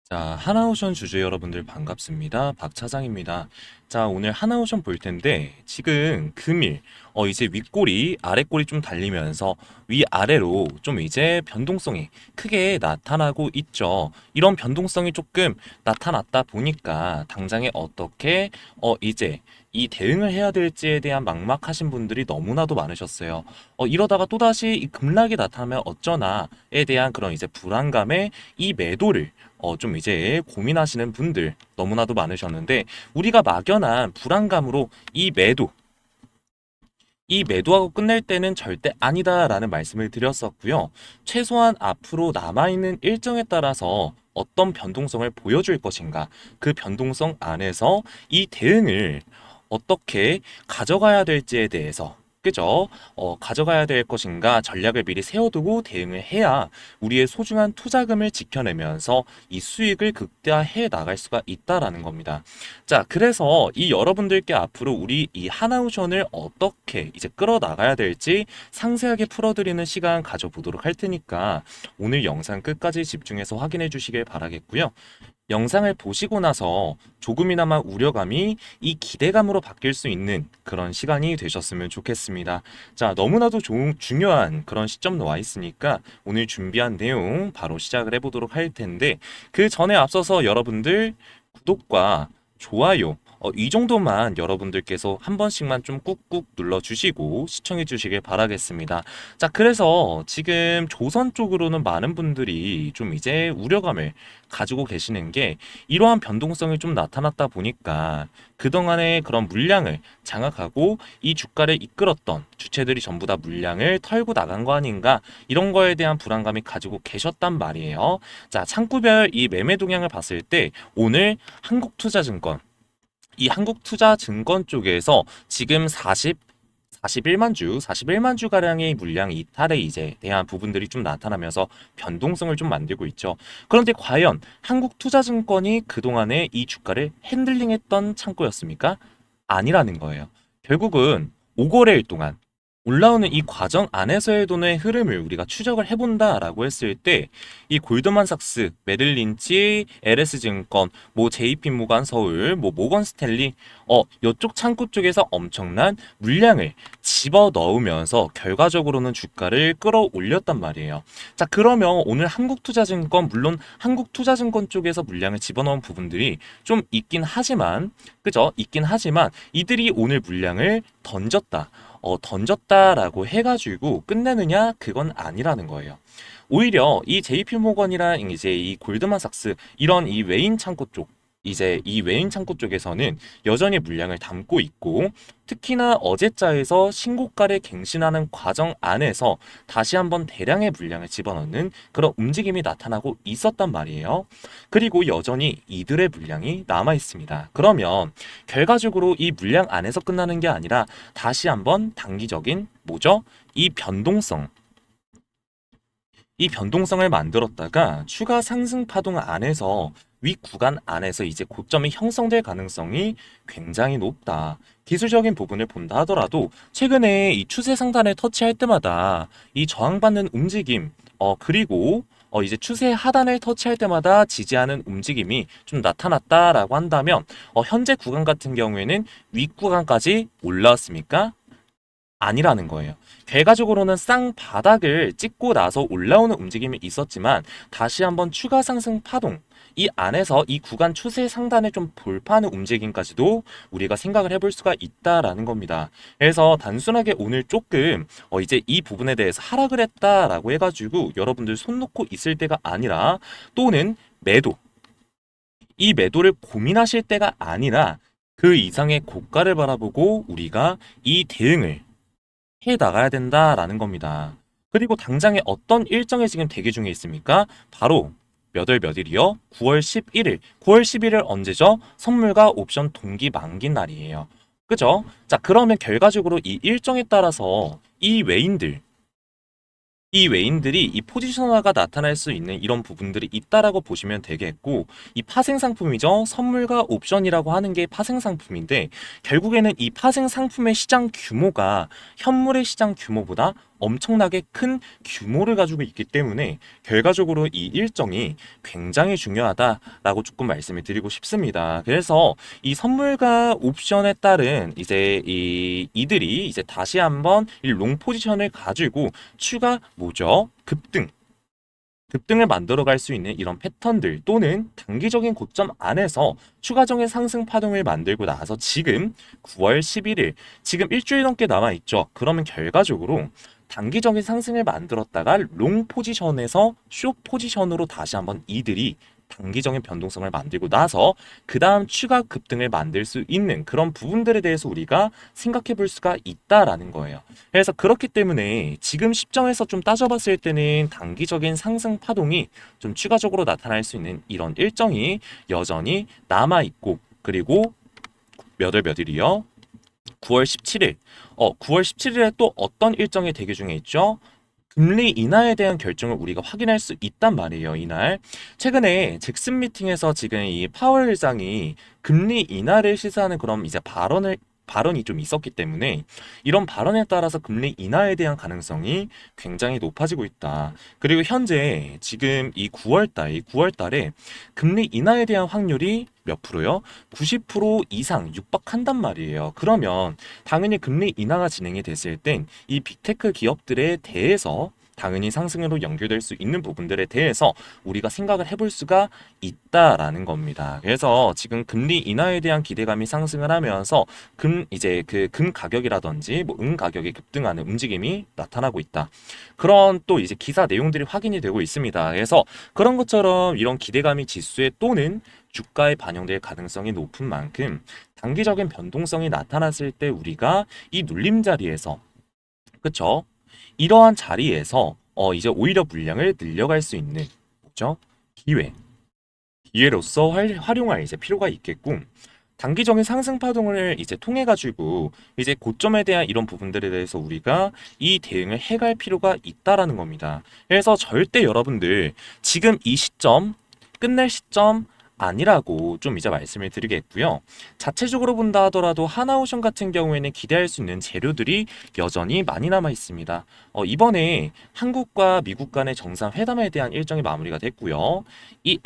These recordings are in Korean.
자, 하나오션 주주 여러분들 반갑습니다. 박 차장입니다. 자, 오늘 하나오션 볼 텐데, 지금 금일, 이제 윗꼬리, 아랫꼬리 좀 달리면서 위아래로 좀 이제 변동성이 크게 나타나고 있죠. 이런 변동성이 조금 나타났다 보니까, 당장에 어떻게, 이제 이 대응을 해야 될지에 대한 막막하신 분들이 너무나도 많으셨어요. 이러다가 또다시 이 급락이 나타나면 어쩌나에 대한 그런 이제 불안감에 이 매도를 좀 이제 고민하시는 분들 너무나도 많으셨는데 우리가 막연한 불안감으로 이 매도하고 끝낼 때는 절대 아니다라는 말씀을 드렸었고요. 최소한 앞으로 남아있는 일정에 따라서 어떤 변동성을 보여줄 것인가, 그 변동성 안에서 이 대응을 어떻게 가져가야 될지에 대해서 그죠? 가져가야 될 것인가 전략을 미리 세워두고 대응을 해야 우리의 소중한 투자금을 지켜내면서 이 수익을 극대화해 나갈 수가 있다라는 겁니다. 자, 그래서 이 여러분들께 앞으로 우리 이 하나오션을 어떻게 이제 끌어나가야 될지 상세하게 풀어드리는 시간 가져보도록 할 테니까 오늘 영상 끝까지 집중해서 확인해 주시길 바라겠고요. 영상을 보시고 나서 조금이나마 우려감이 이 기대감으로 바뀔 수 있는 그런 시간이 되셨으면 좋겠습니다. 자, 너무나도 중요한 그런 시점 나와 있으니까 오늘 준비한 내용 바로 시작을 해보도록 할 텐데 그 전에 앞서서 여러분들 구독과 좋아요 이 정도만 여러분들께서 한 번씩만 좀 꾹꾹 눌러주시고 시청해주시길 바라겠습니다. 자, 그래서 지금 조선 쪽으로는 많은 분들이 좀 이제 우려감을 가지고 계시는 게 이러한 변동성이 좀 나타났다 보니까 그동안의 그런 물량을 장악하고 이 주가를 이끌었던 주체들이 전부 다 물량을 털고 나간 거 아닌가 이런 거에 대한 불안감이 가지고 계셨단 말이에요. 자, 창구별 이 매매 동향을 봤을 때 오늘 한국투자증권 이 한국투자증권 쪽에서 지금 41만 주, 41만 주 가량의 물량 이탈에 이제 대한 부분들이 좀 나타나면서 변동성을 좀 만들고 있죠. 그런데 과연 한국투자증권이 그동안에 이 주가를 핸들링했던 창고였습니까? 아니라는 거예요. 결국은 5거래일 동안 올라오는 이 과정 안에서의 돈의 흐름을 우리가 추적을 해본다라고 했을 때 이 골드만삭스, 메릴린치, LS증권, 뭐 JP모간 서울, 뭐 모건 스탠리 이쪽 창구 쪽에서 엄청난 물량을 집어 넣으면서 결과적으로는 주가를 끌어올렸단 말이에요. 자, 그러면 오늘 한국투자증권 물론 한국투자증권 쪽에서 물량을 집어넣은 부분들이 좀 있긴 하지만 그죠? 있긴 하지만 이들이 오늘 물량을 던졌다라고 해가지고 끝내느냐? 그건 아니라는 거예요. 오히려 이 JP모건이랑 이제 이 골드만삭스 이런 이 외인 창고 쪽 이제 이 외인 창고 쪽에서는 여전히 물량을 담고 있고 특히나 어제자에서 신고가를 갱신하는 과정 안에서 다시 한번 대량의 물량을 집어넣는 그런 움직임이 나타나고 있었단 말이에요. 그리고 여전히 이들의 물량이 남아 있습니다. 그러면 결과적으로 이 물량 안에서 끝나는 게 아니라 다시 한번 단기적인 뭐죠? 이 변동성 이 변동성을 만들었다가 추가 상승 파동 안에서 윗 구간 안에서 이제 고점이 형성될 가능성이 굉장히 높다. 기술적인 부분을 본다 하더라도 최근에 이 추세 상단을 터치할 때마다 이 저항받는 움직임, 그리고 이제 추세 하단을 터치할 때마다 지지하는 움직임이 좀 나타났다라고 한다면 현재 구간 같은 경우에는 윗 구간까지 올라왔습니까? 아니라는 거예요. 결과적으로는 쌍바닥을 찍고 나서 올라오는 움직임이 있었지만 다시 한번 추가 상승 파동 이 안에서 이 구간 추세 상단을 좀 돌파하는 움직임까지도 우리가 생각을 해볼 수가 있다라는 겁니다. 그래서 단순하게 오늘 조금 이제 이 부분에 대해서 하락을 했다라고 해가지고 여러분들 손 놓고 있을 때가 아니라 또는 이 매도를 고민하실 때가 아니라 그 이상의 고가를 바라보고 우리가 이 대응을 해 나가야 된다라는 겁니다. 그리고 당장에 어떤 일정이 지금 대기 중에 있습니까? 바로 몇 일이요? 9월 11일. 9월 11일 언제죠? 선물과 옵션 동기 만기 날이에요. 그죠? 자, 그러면 결과적으로 이 일정에 따라서 이 외인들이 이 포지셔너가 나타날 수 있는 이런 부분들이 있다라고 보시면 되겠고 이 파생 상품이죠. 선물과 옵션이라고 하는 게 파생 상품인데 결국에는 이 파생 상품의 시장 규모가 현물의 시장 규모보다 엄청나게 큰 규모를 가지고 있기 때문에 결과적으로 이 일정이 굉장히 중요하다라고 조금 말씀을 드리고 싶습니다. 그래서 이 선물과 옵션에 따른 이제 이들이 이제 다시 한번 이 롱 포지션을 가지고 추가 뭐죠? 급등을 만들어갈 수 있는 이런 패턴들 또는 단기적인 고점 안에서 추가적인 상승 파동을 만들고 나서 지금 9월 11일 지금 일주일 넘게 남아있죠. 그러면 결과적으로 단기적인 상승을 만들었다가 롱 포지션에서 숏 포지션으로 다시 한번 이들이 단기적인 변동성을 만들고 나서 그 다음 추가 급등을 만들 수 있는 그런 부분들에 대해서 우리가 생각해 볼 수가 있다라는 거예요. 그래서 그렇기 때문에 지금 시점에서 좀 따져봤을 때는 단기적인 상승 파동이 좀 추가적으로 나타날 수 있는 이런 일정이 여전히 남아있고 그리고 몇 일이요? 9월 17일. 9월 17일에 또 어떤 일정이 대기 중에 있죠? 금리 인하에 대한 결정을 우리가 확인할 수 있단 말이에요, 이날. 최근에 잭슨 미팅에서 지금 이 파월 의장이 금리 인하를 시사하는 그런 이제 발언이 좀 있었기 때문에 이런 발언에 따라서 금리 인하에 대한 가능성이 굉장히 높아지고 있다. 그리고 현재 지금 이 9월 달에 금리 인하에 대한 확률이 몇 프로요? 90% 이상 육박한단 말이에요. 그러면 당연히 금리 인하가 진행이 됐을 땐 이 빅테크 기업들에 대해서 당연히 상승으로 연결될 수 있는 부분들에 대해서 우리가 생각을 해볼 수가 있다라는 겁니다. 그래서 지금 금리 인하에 대한 기대감이 상승을 하면서 이제 그 금 가격이라든지 뭐 은 가격이 급등하는 움직임이 나타나고 있다. 그런 또 이제 기사 내용들이 확인이 되고 있습니다. 그래서 그런 것처럼 이런 기대감이 지수에 또는 주가에 반영될 가능성이 높은 만큼 단기적인 변동성이 나타났을 때 우리가 이 눌림 자리에서 그쵸? 이러한 자리에서 이제 오히려 물량을 늘려갈 수 있는 뭐죠? 기회. 기회로서 활용할 이제 필요가 있겠고 단기적인 상승 파동을 이제 통해 가지고 이제 고점에 대한 이런 부분들에 대해서 우리가 이 대응을 해갈 필요가 있다라는 겁니다. 그래서 절대 여러분들 지금 이 시점 끝낼 시점 아니라고 좀 이제 말씀을 드리겠고요. 자체적으로 본다 하더라도 하나오션 같은 경우에는 기대할 수 있는 재료들이 여전히 많이 남아 있습니다. 이번에 한국과 미국 간의 정상회담에 대한 일정이 마무리가 됐고요. 이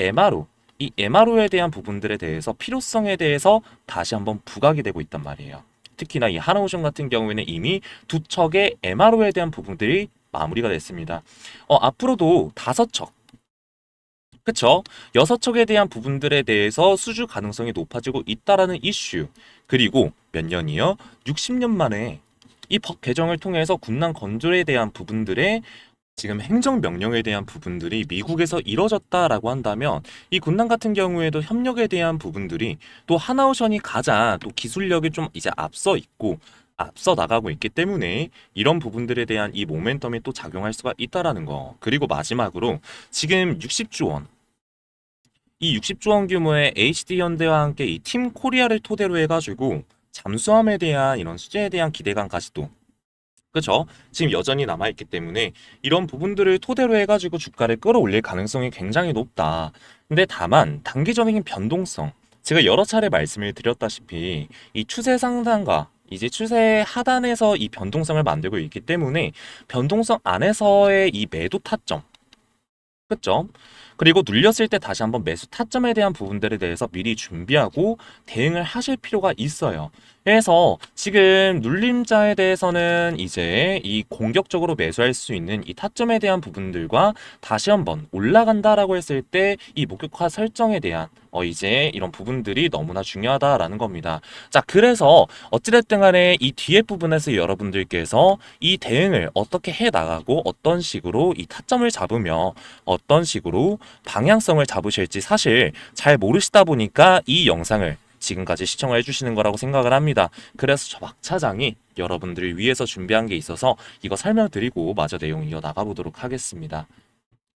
MRO에 대한 부분들에 대해서 필요성에 대해서 다시 한번 부각이 되고 있단 말이에요. 특히나 이 하나오션 같은 경우에는 이미 두 척의 MRO에 대한 부분들이 마무리가 됐습니다. 앞으로도 다섯 척 그쵸? 여섯 척에 대한 부분들에 대해서 수주 가능성이 높아지고 있다라는 이슈. 그리고 몇 년이요? 60년 만에 이 법 개정을 통해서 군난 건조에 대한 부분들의 지금 행정명령에 대한 부분들이 미국에서 이뤄졌다라고 한다면 이 군단 같은 경우에도 협력에 대한 부분들이 또 하나오션이 가장 또 기술력이 좀 이제 앞서 있고 앞서 나가고 있기 때문에 이런 부분들에 대한 이 모멘텀이 또 작용할 수가 있다라는 거. 그리고 마지막으로 지금 60조 원. 이 60조 원 규모의 HD 현대와 함께 이 팀 코리아를 토대로 해가지고 잠수함에 대한 이런 수제에 대한 기대감까지도 그쵸? 지금 여전히 남아있기 때문에 이런 부분들을 토대로 해가지고 주가를 끌어올릴 가능성이 굉장히 높다. 근데 다만 단기적인 변동성, 제가 여러 차례 말씀을 드렸다시피 이 추세 상단과 이제 추세 하단에서 이 변동성을 만들고 있기 때문에 변동성 안에서의 이 매도 타점, 그쵸? 그리고 눌렸을 때 다시 한번 매수 타점에 대한 부분들에 대해서 미리 준비하고 대응을 하실 필요가 있어요. 그래서 지금 눌림자에 대해서는 이제 이 공격적으로 매수할 수 있는 이 타점에 대한 부분들과 다시 한번 올라간다라고 했을 때 이 목표가 설정에 대한 이제 이런 부분들이 너무나 중요하다라는 겁니다. 자, 그래서 어찌됐든 간에 이 뒤에 부분에서 여러분들께서 이 대응을 어떻게 해 나가고 어떤 식으로 이 타점을 잡으며 어떤 식으로 방향성을 잡으실지 사실 잘 모르시다 보니까 이 영상을 지금까지 시청을 해주시는 거라고 생각을 합니다. 그래서 저 막차장이 여러분들을 위해서 준비한 게 있어서 이거 설명드리고 마저 내용 이어나가 보도록 하겠습니다.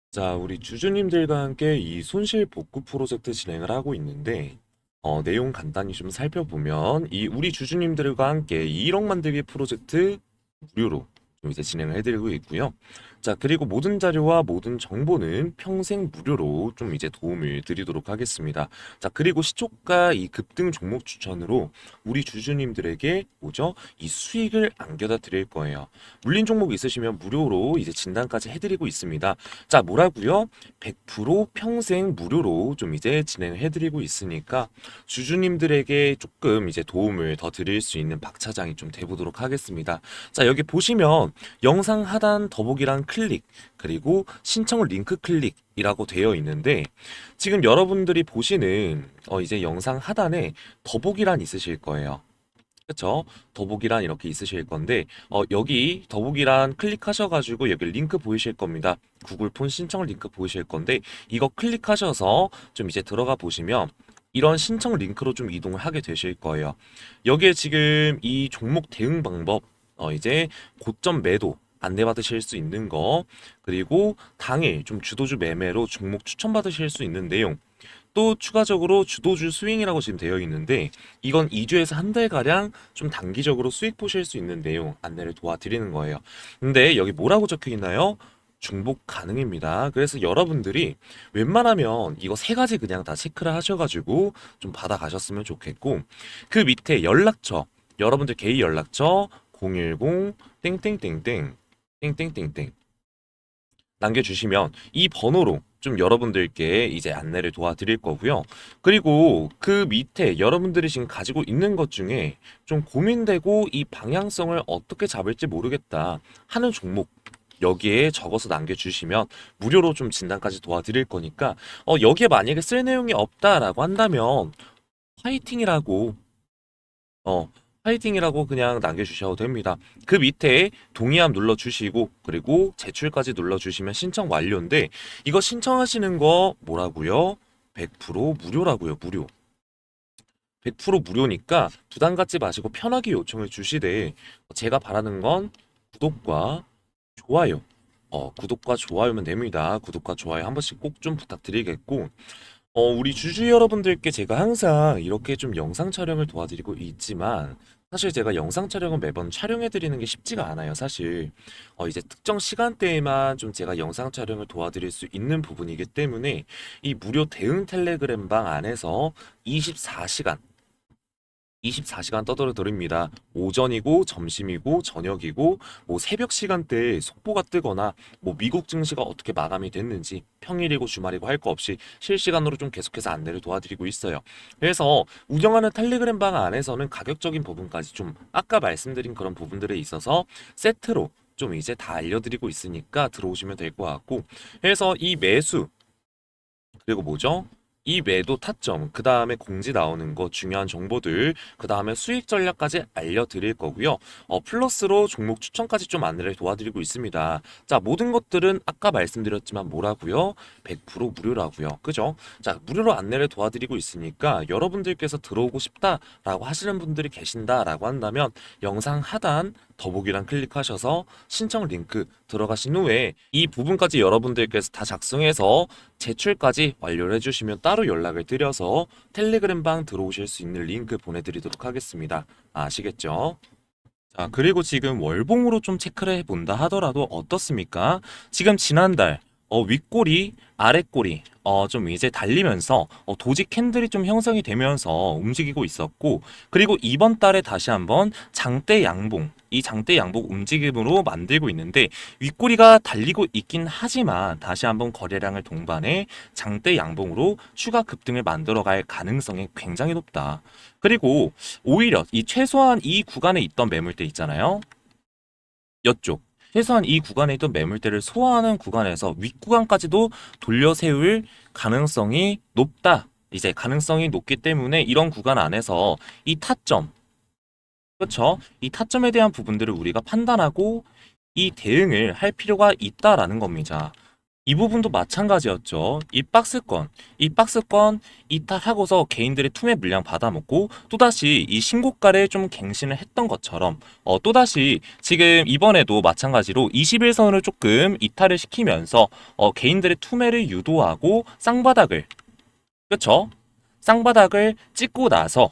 자, 우리 주주님들과 함께 이 손실 복구 프로젝트 진행을 하고 있는데 내용 간단히 좀 살펴보면 이 우리 주주님들과 함께 1억 만들기 프로젝트 무료로 좀 이제 진행을 해드리고 있고요. 자, 그리고 모든 자료와 모든 정보는 평생 무료로 좀 이제 도움을 드리도록 하겠습니다. 자, 그리고 시초가 이 급등 종목 추천으로 우리 주주님들에게 뭐죠? 이 수익을 안겨다 드릴 거예요. 물린 종목 있으시면 무료로 이제 진단까지 해드리고 있습니다. 자, 뭐라고요? 100% 평생 무료로 좀 이제 진행해 드리고 있으니까 주주님들에게 조금 이제 도움을 더 드릴 수 있는 박 차장이 좀 돼보도록 하겠습니다. 자, 여기 보시면 영상 하단 더보기란 클릭, 그리고 신청 링크 클릭이라고 되어 있는데, 지금 여러분들이 보시는 이제 영상 하단에 더보기란 있으실 거예요. 그쵸? 더보기란 이렇게 있으실 건데, 여기 더보기란 클릭하셔가지고 여기 링크 보이실 겁니다. 구글 폰 신청 링크 보이실 건데, 이거 클릭하셔서 좀 이제 들어가 보시면 이런 신청 링크로 좀 이동을 하게 되실 거예요. 여기에 지금 이 종목 대응 방법, 이제 고점 매도 안내받으실 수 있는 거, 그리고 당일 좀 주도주 매매로 종목 추천받으실 수 있는 내용, 또 추가적으로 주도주 스윙이라고 지금 되어 있는데, 이건 2주에서 한 달가량 좀 단기적으로 수익 보실 수 있는 내용 안내를 도와드리는 거예요. 근데 여기 뭐라고 적혀 있나요? 중복 가능입니다. 그래서 여러분들이 웬만하면 이거 세 가지 그냥 다 체크를 하셔가지고 좀 받아가셨으면 좋겠고, 그 밑에 연락처, 여러분들 개인 연락처 010 땡땡땡땡 땡땡땡땡 남겨주시면 이 번호로 좀 여러분들께 이제 안내를 도와드릴 거고요. 그리고 그 밑에 여러분들이 지금 가지고 있는 것 중에 좀 고민되고 이 방향성을 어떻게 잡을지 모르겠다 하는 종목, 여기에 적어서 남겨주시면 무료로 좀 진단까지 도와드릴 거니까, 여기에 만약에 쓸 내용이 없다라고 한다면 화이팅이라고 어, 화이팅이라고 그냥 남겨주셔도 됩니다. 그 밑에 동의함 눌러주시고, 그리고 제출까지 눌러주시면 신청 완료인데, 이거 신청하시는 거 뭐라고요? 100% 무료라고요, 무료. 100% 무료니까 부담 갖지 마시고 편하게 요청을 주시되, 제가 바라는 건 구독과 좋아요. 구독과 좋아요면 됩니다. 구독과 좋아요 한 번씩 꼭 좀 부탁드리겠고, 우리 주주 여러분들께 제가 항상 이렇게 좀 영상 촬영을 도와드리고 있지만, 사실 제가 영상 촬영은 매번 촬영해드리는 게 쉽지가 않아요, 사실. 이제 특정 시간대에만 좀 제가 영상 촬영을 도와드릴 수 있는 부분이기 때문에, 이 무료 대응 텔레그램 방 안에서 24시간 24시간 떠들어드립니다. 오전이고 점심이고 저녁이고 뭐 새벽 시간대에 속보가 뜨거나 뭐 미국 증시가 어떻게 마감이 됐는지 평일이고 주말이고 할 거 없이 실시간으로 좀 계속해서 안내를 도와드리고 있어요. 그래서 운영하는 텔레그램 방 안에서는 가격적인 부분까지 좀 아까 말씀드린 그런 부분들에 있어서 세트로 좀 이제 다 알려드리고 있으니까 들어오시면 될 것 같고, 그래서 이 매수, 그리고 뭐죠? 이 매도 타점, 그 다음에 공지 나오는 거 중요한 정보들, 그 다음에 수익 전략까지 알려드릴 거고요. 플러스로 종목 추천까지 좀 안내를 도와드리고 있습니다. 자, 모든 것들은 아까 말씀드렸지만 뭐라고요? 100% 무료라고요. 그죠? 자, 무료로 안내를 도와드리고 있으니까 여러분들께서 들어오고 싶다라고 하시는 분들이 계신다라고 한다면 영상 하단 더보기란 클릭하셔서 신청 링크 들어가신 후에 이 부분까지 여러분들께서 다 작성해서 제출까지 완료를 해주시면 따로 연락을 드려서 텔레그램 방 들어오실 수 있는 링크 보내드리도록 하겠습니다. 아시겠죠? 자, 그리고 지금 월봉으로 좀 체크를 해본다 하더라도 어떻습니까? 지금 지난달 윗꼬리, 아랫꼬리 좀 이제 달리면서 도지 캔들이 좀 형성이 되면서 움직이고 있었고, 그리고 이번 달에 다시 한번 장대 양봉, 이 장대 양봉 움직임으로 만들고 있는데, 윗꼬리가 달리고 있긴 하지만 다시 한번 거래량을 동반해 장대 양봉으로 추가 급등을 만들어갈 가능성이 굉장히 높다. 그리고 오히려 이 최소한 이 구간에 있던 매물대 있잖아요. 이쪽 최소한 이 구간에 있던 매물대를 소화하는 구간에서 윗구간까지도 돌려 세울 가능성이 높다. 이제 가능성이 높기 때문에 이런 구간 안에서 이 타점, 그렇죠? 이 타점에 대한 부분들을 우리가 판단하고 이 대응을 할 필요가 있다라는 겁니다. 이 부분도 마찬가지였죠. 이 박스권 이탈하고서 개인들의 투매 물량 받아먹고 또다시 이 신고가를 좀 갱신을 했던 것처럼, 또다시 지금 이번에도 마찬가지로 21선을 조금 이탈을 시키면서 개인들의 투매를 유도하고 쌍바닥을, 그쵸? 쌍바닥을 찍고 나서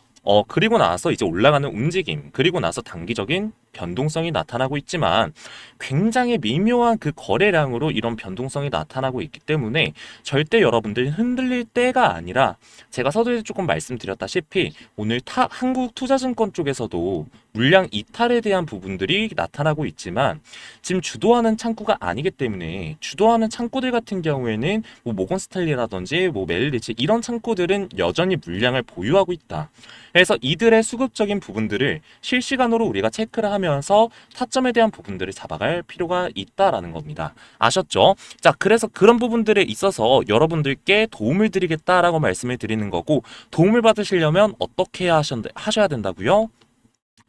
그리고 나서 이제 올라가는 움직임, 그리고 나서 단기적인 변동성이 나타나고 있지만 굉장히 미묘한 그 거래량으로 이런 변동성이 나타나고 있기 때문에 절대 여러분들이 흔들릴 때가 아니라 제가 서두에 조금 말씀드렸다시피 오늘 한국투자증권 쪽에서도 물량 이탈에 대한 부분들이 나타나고 있지만 지금 주도하는 창구가 아니기 때문에 주도하는 창구들 같은 경우에는 뭐 모건스탠리라든지 뭐 메릴리치 이런 창구들은 여전히 물량을 보유하고 있다. 그래서 이들의 수급적인 부분들을 실시간으로 우리가 체크를 하면서 타점에 대한 부분들을 잡아갈 필요가 있다라는 겁니다. 아셨죠? 자, 그래서 그런 부분들에 있어서 여러분들께 도움을 드리겠다라고 말씀을 드리는 거고 도움을 받으시려면 어떻게 하셔야 된다고요?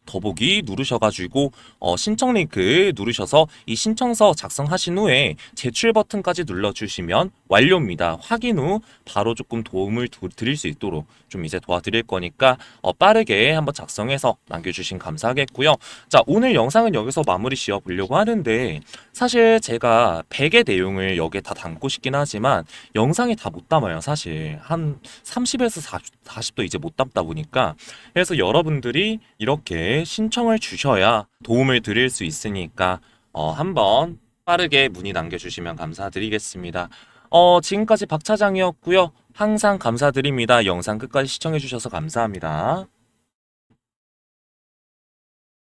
더보기 누르셔가지고 신청 링크 누르셔서 이 신청서 작성하신 후에 제출 버튼까지 눌러주시면 완료입니다. 확인 후 바로 조금 도움을 드릴 수 있도록 좀 이제 도와드릴 거니까 빠르게 한번 작성해서 남겨주시면 감사하겠고요. 자, 오늘 영상은 여기서 마무리 지어 보려고 하는데 사실 제가 100의 내용을 여기에 다 담고 싶긴 하지만 영상이 다 못 담아요. 사실 한 30에서 40도 이제 못 담다 보니까 그래서 여러분들이 이렇게 신청을 주셔야 도움을 드릴 수 있으니까 한번 빠르게 문의 남겨주시면 감사드리겠습니다. 지금까지 박 차장이었고요. 항상 감사드립니다. 영상 끝까지 시청해주셔서 감사합니다.